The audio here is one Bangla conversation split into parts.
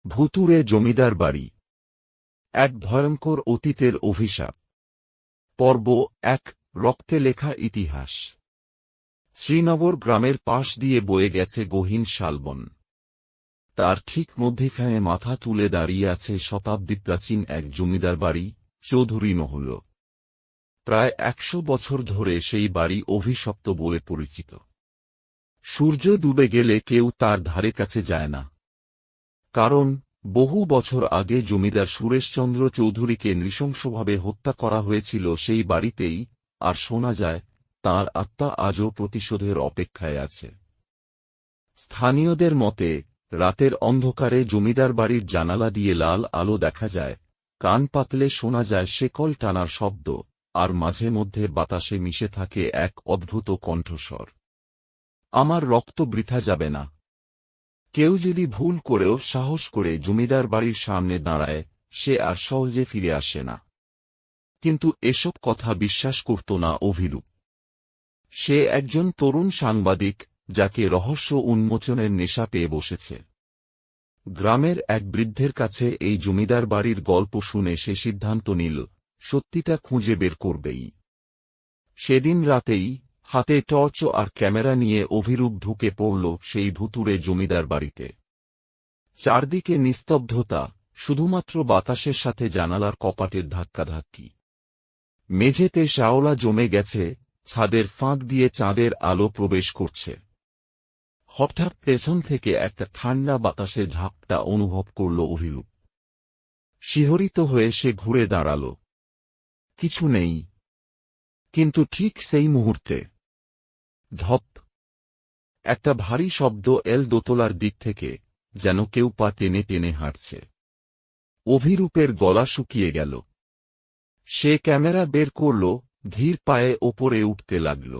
ভুতুড়ে জমিদার বাড়ি, এক ভয়ঙ্কর অতীতের অভিশাপ। পর্ব ১, রক্তে লেখা ইতিহাস। শ্রীনগর গ্রামের পাশ দিয়ে বয়ে গেছে গহীন শালবন। তার ঠিক মধ্যেখানে মাথা তুলে দাঁড়িয়ে আছে শতাব্দী প্রাচীন এক জমিদার বাড়ি, চৌধুরী মহল। প্রায় ১০০ বছর ধরে সেই বাড়ি অভিশপ্ত বলে পরিচিত। সূর্য ডুবে গেলে কেউ তার ধারে কাছে যায় না, কারণ বহু বছর আগে জমিদার সুরেশচন্দ্র চৌধুরীকে নৃশংসভাবে হত্যা করা হয়েছিল সেই বাড়িতেই, আর শোনা যায় তাঁর আত্মা আজও প্রতিশোধের অপেক্ষায় আছে। স্থানীয়দের মতে, রাতের অন্ধকারে জমিদার বাড়ির জানালা দিয়ে লাল আলো দেখা যায়, কান পাতলে শোনা যায় শেকল টানার শব্দ, আর মাঝে মধ্যে বাতাসে মিশে থাকে এক অদ্ভুত কণ্ঠস্বর, আমার রক্ত বৃথা যাবে না। কেউ যদি ভুল করেও সাহস করে জমিদার বাড়ির সামনে দাঁড়ায়, সে আর সহজে ফিরে আসে না। কিন্তু এসব কথা বিশ্বাস করত না অভিরূপ। সে একজন তরুণ সাংবাদিক, যাকে রহস্য উন্মোচনের নেশা পেয়ে বসেছে। গ্রামের এক বৃদ্ধের কাছে এই জমিদার বাড়ির গল্প শুনে সে সিদ্ধান্ত নিল, সত্যিটা খুঁজে বের করবেই। সেদিন রাতেই হাতে টর্চ আর ক্যামেরা নিয়ে অভিরূপ ঢুকে পড়ল সেই ভুতুড়ে জমিদার বাড়িতে। চারদিকে নিস্তব্ধতা, শুধুমাত্র বাতাসের সাথে জানালার কপাটের ধাক্কাধাক্কি। মেঝেতে শ্যাওলা জমে গেছে, ছাদের ফাঁক দিয়ে চাঁদের আলো প্রবেশ করছে। হঠাৎ পেছন থেকে একটা ঠান্ডা বাতাসের ঝাপটা অনুভব করল অভিরূপ। শিহরিত হয়ে সে ঘুরে দাঁড়াল। কিছু নেই। কিন্তু ঠিক সেই মুহূর্তে ধপ, একটা ভারী শব্দ এল দোতলার দিক থেকে, যেন কেউ পা টেনে টেনে হাঁটছে। অভিরূপের গলা শুকিয়ে গেল। সে ক্যামেরা বের করল, ধীর পায়ে ওপরে উঠতে লাগল।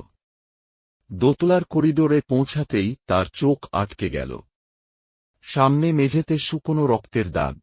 দোতলার করিডোরে পৌঁছাতেই তার চোখ আটকে গেল। সামনে মেঝেতে শুকনো রক্তের দাগ।